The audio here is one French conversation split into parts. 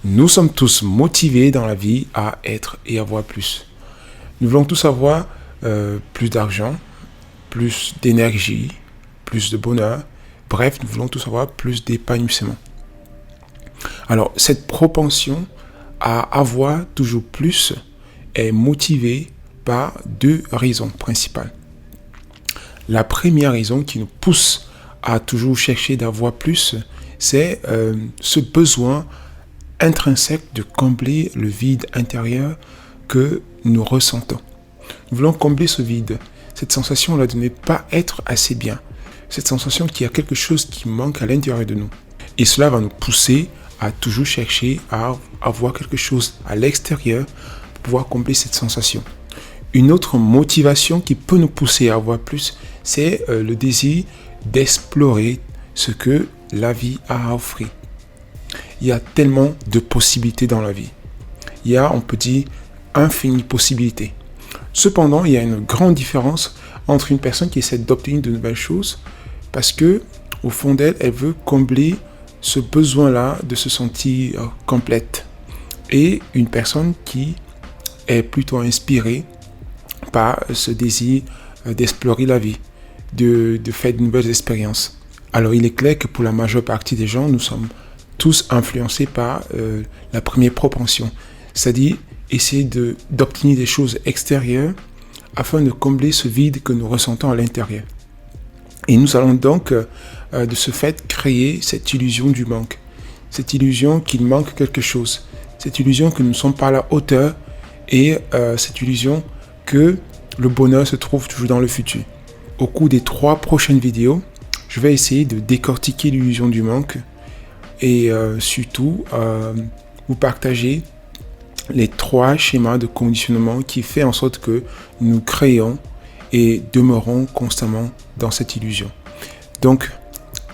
Nous sommes tous motivés dans la vie à être et avoir plus. Nous voulons tous avoir plus d'argent, plus d'énergie, plus de bonheur. Bref, nous voulons tous avoir plus d'épanouissement. Alors, cette propension à avoir toujours plus est motivée par deux raisons principales. La première raison qui nous pousse à toujours chercher d'avoir plus, c'est ce besoin intrinsèque de combler le vide intérieur que nous ressentons. Nous voulons combler ce vide, cette sensation-là de ne pas être assez bien, cette sensation qu'il y a quelque chose qui manque à l'intérieur de nous. Et cela va nous pousser à toujours chercher à avoir quelque chose à l'extérieur pour pouvoir combler cette sensation. Une autre motivation qui peut nous pousser à avoir plus, c'est le désir d'explorer ce que la vie a à offrir. Il y a tellement de possibilités dans la vie. Il y a, on peut dire, infinies possibilités. Cependant, il y a une grande différence entre une personne qui essaie d'obtenir de nouvelles choses parce que, au fond d'elle, elle veut combler ce besoin-là de se sentir complète, et une personne qui est plutôt inspirée par ce désir d'explorer la vie, de faire de nouvelles expériences. Alors, il est clair que pour la majeure partie des gens, nous sommes tous influencés par la première propension, c'est-à-dire essayer d'obtenir des choses extérieures afin de combler ce vide que nous ressentons à l'intérieur. Et nous allons donc, de ce fait, créer cette illusion du manque, cette illusion qu'il manque quelque chose, cette illusion que nous ne sommes pas à la hauteur et cette illusion que le bonheur se trouve toujours dans le futur. Au cours des 3 prochaines vidéos, je vais essayer de décortiquer l'illusion du manque et surtout vous partager les 3 schémas de conditionnement qui font en sorte que nous créons et demeurons constamment dans cette illusion. Donc,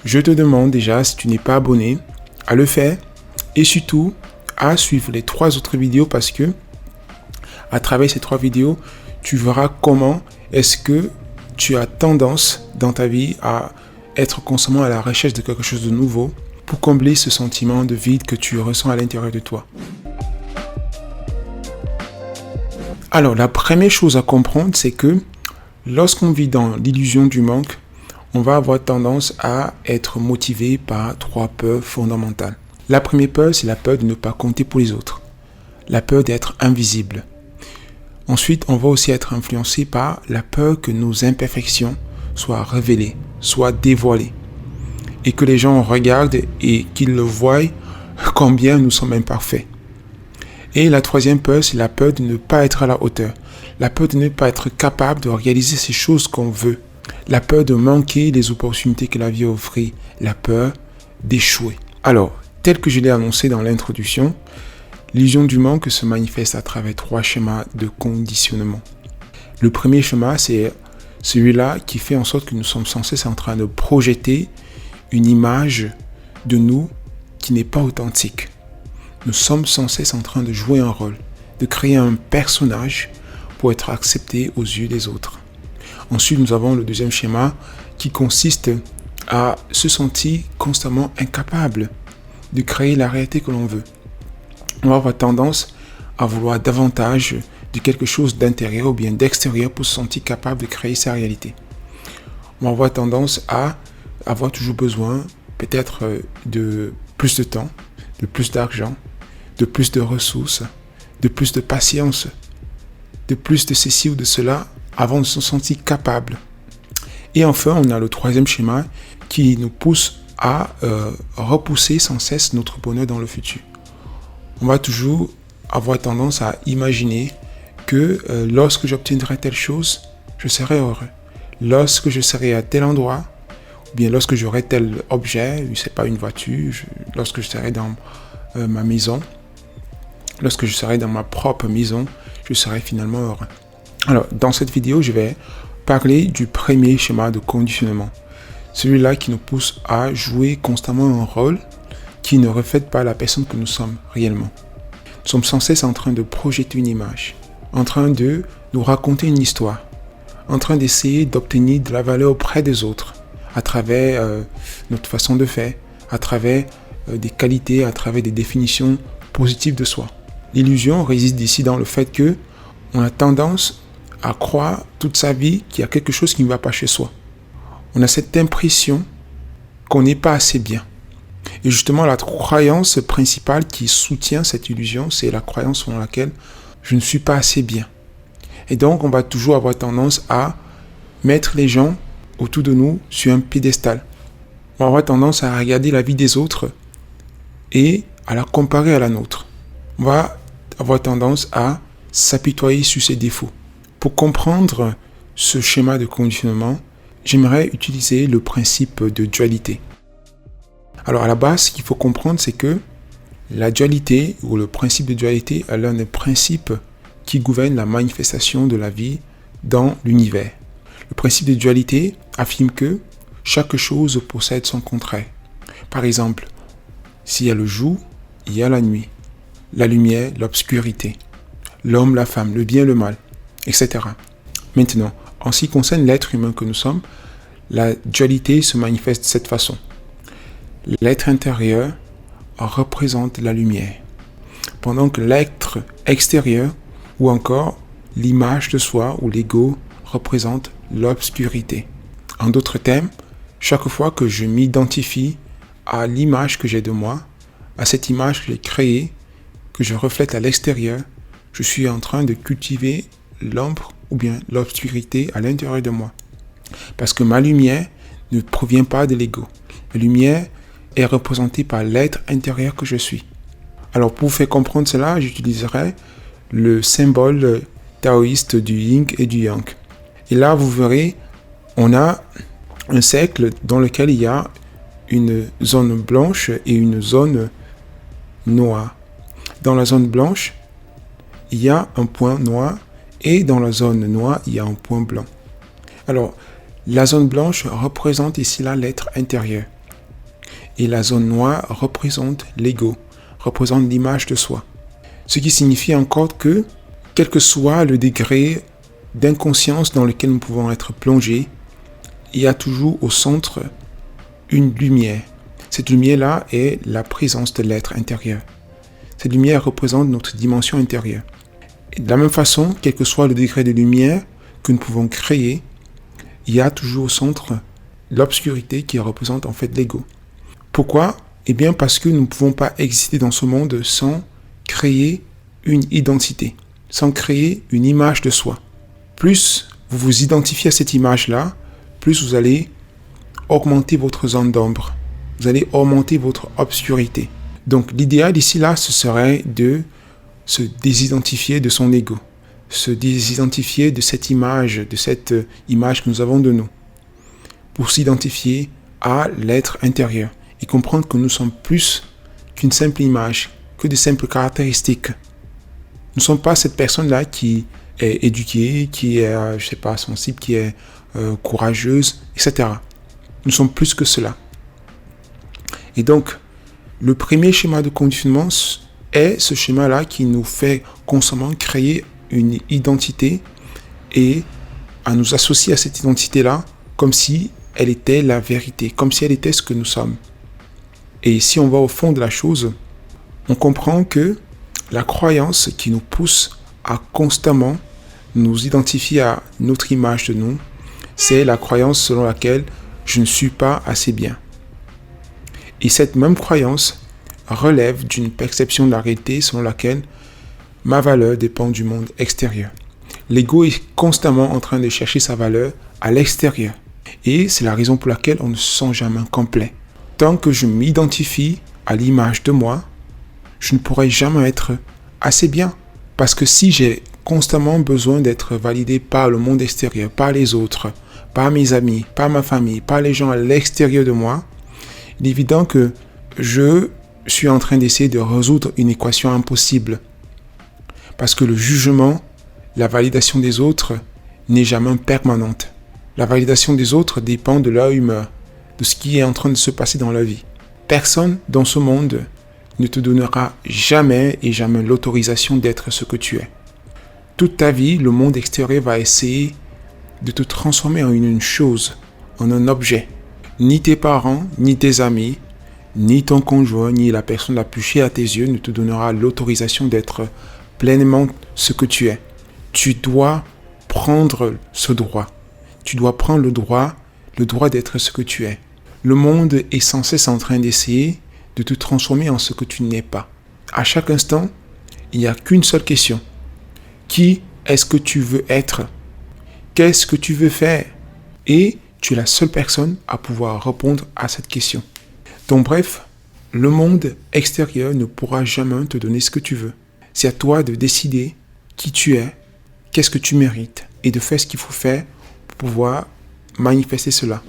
je te demande déjà, si tu n'es pas abonné, à le faire et surtout à suivre les 3 autres vidéos parce que à travers ces 3 vidéos, tu verras comment est-ce que tu as tendance dans ta vie à être constamment à la recherche de quelque chose de nouveau pour combler ce sentiment de vide que tu ressens à l'intérieur de toi. Alors, la première chose à comprendre, c'est que lorsqu'on vit dans l'illusion du manque, on va avoir tendance à être motivé par 3 peurs fondamentales. La première peur, c'est la peur de ne pas compter pour les autres. La peur d'être invisible. Ensuite, on va aussi être influencé par la peur que nos imperfections soient révélées, soient dévoilées. Et que les gens regardent et qu'ils le voient combien nous sommes imparfaits. Et la troisième peur, c'est la peur de ne pas être à la hauteur. La peur de ne pas être capable de réaliser ces choses qu'on veut. La peur de manquer les opportunités que la vie offre. La peur d'échouer. Alors, tel que je l'ai annoncé dans l'introduction, l'illusion du manque se manifeste à travers 3 schémas de conditionnement. Le premier schéma, c'est celui-là qui fait en sorte que nous sommes sans cesse en train de projeter une image de nous qui n'est pas authentique. Nous sommes sans cesse en train de jouer un rôle, de créer un personnage pour être accepté aux yeux des autres. Ensuite, nous avons le deuxième schéma qui consiste à se sentir constamment incapable de créer la réalité que l'on veut. On va avoir tendance à vouloir davantage de quelque chose d'intérieur ou bien d'extérieur pour se sentir capable de créer sa réalité. On va avoir tendance à avoir toujours besoin peut-être de plus de temps, de plus d'argent, de plus de ressources, de plus de patience, de plus de ceci ou de cela avant de se sentir capable. Et enfin, on a le troisième schéma qui nous pousse à repousser sans cesse notre bonheur dans le futur. On va toujours avoir tendance à imaginer que lorsque j'obtiendrai telle chose, je serai heureux. Lorsque je serai à tel endroit, ou bien lorsque j'aurai tel objet, je ne sais pas, une voiture, lorsque je serai dans ma maison, lorsque je serai dans ma propre maison, je serai finalement heureux. Alors, dans cette vidéo, je vais parler du premier schéma de conditionnement. Celui-là qui nous pousse à jouer constamment un rôle qui ne reflète pas la personne que nous sommes réellement. Nous sommes sans cesse en train de projeter une image, en train de nous raconter une histoire, en train d'essayer d'obtenir de la valeur auprès des autres, à travers notre façon de faire, à travers des qualités à travers des définitions positives de soi. L'illusion réside ici dans le fait que on a tendance à croire toute sa vie qu'il y a quelque chose qui ne va pas chez soi. On a cette impression qu'on n'est pas assez bien. Et justement, la croyance principale qui soutient cette illusion, c'est la croyance selon laquelle je ne suis pas assez bien. Et donc, on va toujours avoir tendance à mettre les gens autour de nous sur un piédestal. On va avoir tendance à regarder la vie des autres et à la comparer à la nôtre. On va avoir tendance à s'apitoyer sur ses défauts. Pour comprendre ce schéma de conditionnement, j'aimerais utiliser le principe de dualité. Alors à la base, ce qu'il faut comprendre, c'est que la dualité, ou le principe de dualité, est l'un des principes qui gouvernent la manifestation de la vie dans l'univers. Le principe de dualité affirme que chaque chose possède son contraire. Par exemple, s'il y a le jour, il y a la nuit, la lumière, l'obscurité, l'homme, la femme, le bien, le mal, etc. Maintenant, en ce qui concerne l'être humain que nous sommes, la dualité se manifeste de cette façon. L'être intérieur représente la lumière, pendant que l'être extérieur, ou encore l'image de soi ou l'ego, représente l'obscurité. En d'autres termes, chaque fois que je m'identifie à l'image que j'ai de moi, à cette image que j'ai créée, que je reflète à l'extérieur, je suis en train de cultiver l'ombre ou bien l'obscurité à l'intérieur de moi. Parce que ma lumière ne provient pas de l'ego. La lumière est représentée par l'être intérieur que je suis. Alors pour vous faire comprendre cela, j'utiliserai le symbole taoïste du yin et du yang. Et là, vous verrez, on a un cercle dans lequel il y a une zone blanche et une zone noire. Dans la zone blanche, il y a un point noir et dans la zone noire, il y a un point blanc. Alors, la zone blanche représente ici là l'être intérieur. Et la zone noire représente l'ego, représente l'image de soi. Ce qui signifie encore que, quel que soit le degré d'inconscience dans lequel nous pouvons être plongés, il y a toujours au centre une lumière. Cette lumière-là est la présence de l'être intérieur. Cette lumière représente notre dimension intérieure. Et de la même façon, quel que soit le degré de lumière que nous pouvons créer, il y a toujours au centre l'obscurité qui représente en fait l'ego. Pourquoi ? Eh bien parce que nous ne pouvons pas exister dans ce monde sans créer une identité, sans créer une image de soi. Plus vous vous identifiez à cette image-là, plus vous allez augmenter votre zone d'ombre. Vous allez augmenter votre obscurité. Donc l'idéal ici là, ce serait de se désidentifier de son ego, se désidentifier de cette image que nous avons de nous, pour s'identifier à l'être intérieur et comprendre que nous sommes plus qu'une simple image, que de simples caractéristiques. Nous ne sommes pas cette personne-là qui est éduquée, qui est, sensible, qui est courageuse, etc. Nous sommes plus que cela. Et donc, le premier schéma de conditionnement est ce schéma-là qui nous fait constamment créer une identité et à nous associer à cette identité-là comme si elle était la vérité, comme si elle était ce que nous sommes. Et si on va au fond de la chose, on comprend que la croyance qui nous pousse à constamment nous identifier à notre image de nous, c'est la croyance selon laquelle je ne suis pas assez bien. Et cette même croyance relève d'une perception de la réalité selon laquelle ma valeur dépend du monde extérieur. L'ego est constamment en train de chercher sa valeur à l'extérieur. Et c'est la raison pour laquelle on ne se sent jamais complet. Tant que je m'identifie à l'image de moi, je ne pourrai jamais être assez bien. Parce que si j'ai constamment besoin d'être validé par le monde extérieur, par les autres, par mes amis, par ma famille, par les gens à l'extérieur de moi, il est évident que je suis en train d'essayer de résoudre une équation impossible. Parce que le jugement, la validation des autres n'est jamais permanente. La validation des autres dépend de leur humeur, de ce qui est en train de se passer dans leur vie. Personne dans ce monde ne te donnera jamais et jamais l'autorisation d'être ce que tu es. Toute ta vie, le monde extérieur va essayer de te transformer en une chose, en un objet. Ni tes parents, ni tes amis, ni ton conjoint, ni la personne la plus chère à tes yeux ne te donnera l'autorisation d'être pleinement ce que tu es. Tu dois prendre ce droit. Tu dois prendre le droit d'être ce que tu es. Le monde est sans cesse en train d'essayer de te transformer en ce que tu n'es pas. À chaque instant, il n'y a qu'une seule question. Qui est-ce que tu veux être? Qu'est-ce que tu veux faire? Et tu es la seule personne à pouvoir répondre à cette question. Donc bref, le monde extérieur ne pourra jamais te donner ce que tu veux. C'est à toi de décider qui tu es, qu'est-ce que tu mérites et de faire ce qu'il faut faire pour pouvoir manifester cela.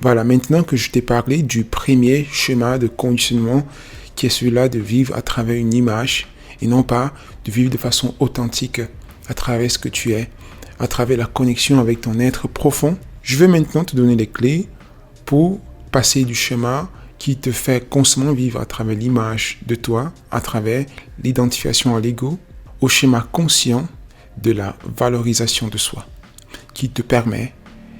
Voilà, maintenant que je t'ai parlé du premier schéma de conditionnement qui est celui-là de vivre à travers une image et non pas de vivre de façon authentique à travers ce que tu es, à travers la connexion avec ton être profond, je vais maintenant te donner les clés pour passer du schéma qui te fait constamment vivre à travers l'image de toi, à travers l'identification à l'ego, au schéma conscient de la valorisation de soi, qui te permet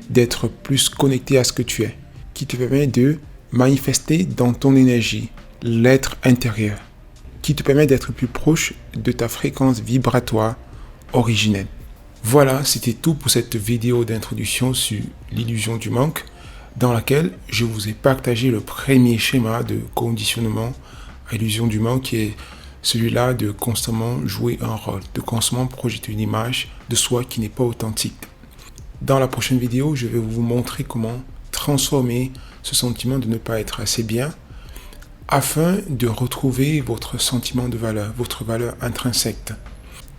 d'être plus connecté à ce que tu es, qui te permet de manifester dans ton énergie l'être intérieur, qui te permet d'être plus proche de ta fréquence vibratoire originelle. Voilà, c'était tout pour cette vidéo d'introduction sur l'illusion du manque, dans laquelle je vous ai partagé le premier schéma de conditionnement à l'illusion du manque, qui est celui-là de constamment jouer un rôle, de constamment projeter une image de soi qui n'est pas authentique. Dans la prochaine vidéo, je vais vous montrer comment transformer ce sentiment de ne pas être assez bien afin de retrouver votre sentiment de valeur, votre valeur intrinsèque.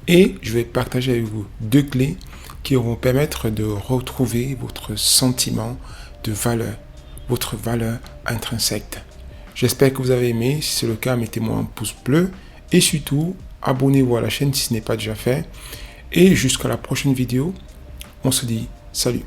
Et je vais partager avec vous 2 clés qui vont vous permettre de retrouver votre sentiment de valeur, votre valeur intrinsèque. J'espère que vous avez aimé. Si c'est le cas, mettez-moi un pouce bleu et surtout, abonnez-vous à la chaîne si ce n'est pas déjà fait. Et jusqu'à la prochaine vidéo, on se dit salut.